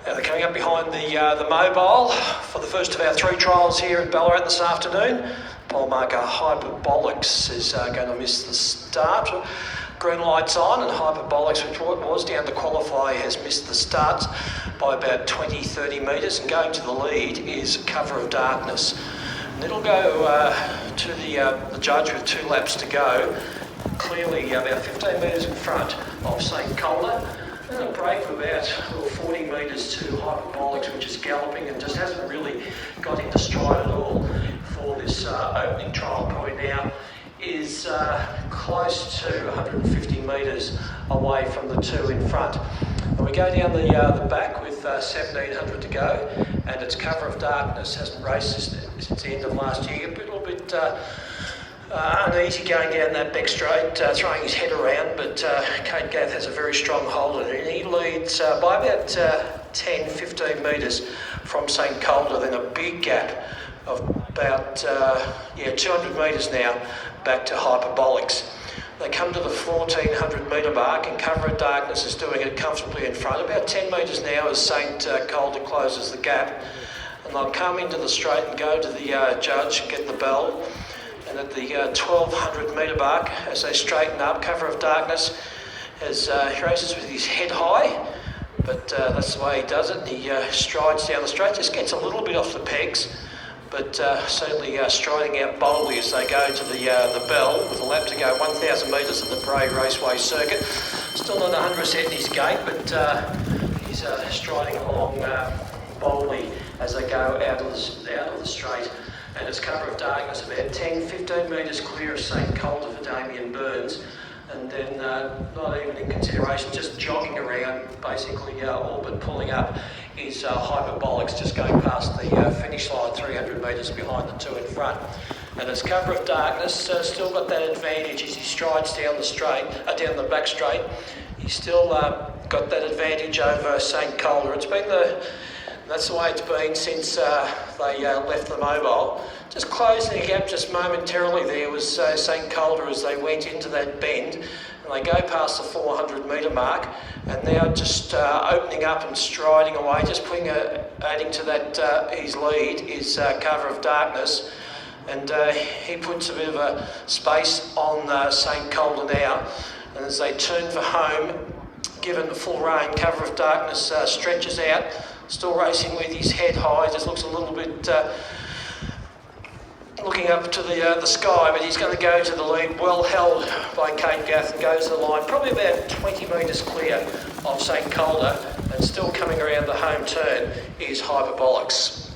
Now they're coming up behind the mobile for the first of our 3 trials here at Ballarat this afternoon. Pole marker Hyperbolics is going to miss the start. Green light's on, and Hyperbolics, which was down to qualify, has missed the start by about 20-30 metres, and going to the lead is Cover of Darkness. And it'll go to the judge with 2 laps to go, clearly about 15 metres in front of St Calder, and a break of about 40 metres to Hyperbolics, which is galloping and just hasn't really got into stride at all for this opening trial point now. Is close to 150 metres away from the 2 in front. And we go down the back with 1700 to go, and it's Cover of Darkness. Hasn't raced since the end of last year. A little bit uneasy going down that back straight, throwing his head around, but Kate Gath has a very strong hold on it, and he leads by about 10-15 metres from St Calder, then a big gap of about 200 metres now back to Hyperbolics. They come to the 1400 metre mark, and Cover of Darkness is doing it comfortably in front, about 10 metres now as St Calder closes the gap, and they'll come into the straight and go to the judge and get the bell. And at the 1200 metre mark, as they straighten up, Cover of Darkness he races with his head high, but that's the way he does it. He strides down the straight, just gets a little bit off the pegs, but certainly striding out boldly as they go to the bell with a lap to go, 1,000 metres of the Bray Raceway circuit. Still not 100% in his gait, but he's striding along boldly as they go out of the straight. And it's Cover of Darkness about 10-15 metres clear of St Calder for Damien Burns, and then not even in consideration, just jogging around, basically all but pulling up, is Hyperbolics, just going past the finish line 300 metres behind the 2 in front. And it's Cover of Darkness still got that advantage as he strides down the back straight. He's still got that advantage over St Calder. That's the way it's been since they left the mobile. Just closing the gap just momentarily there was St Calder as they went into that bend, and they go past the 400 metre mark, and now just opening up and striding away, just adding to that his lead is Cover of Darkness, and he puts a bit of a space on St Calder now, and as they turn for home, given the full rein, Cover of Darkness stretches out, still racing with his head high, just looks a little bit looking up to the sky, but he's going to go to the lead, well held by Kate Gath, and goes to the line, probably about 20 metres clear of St Calder, and still coming around the home turn is Hyperbolics.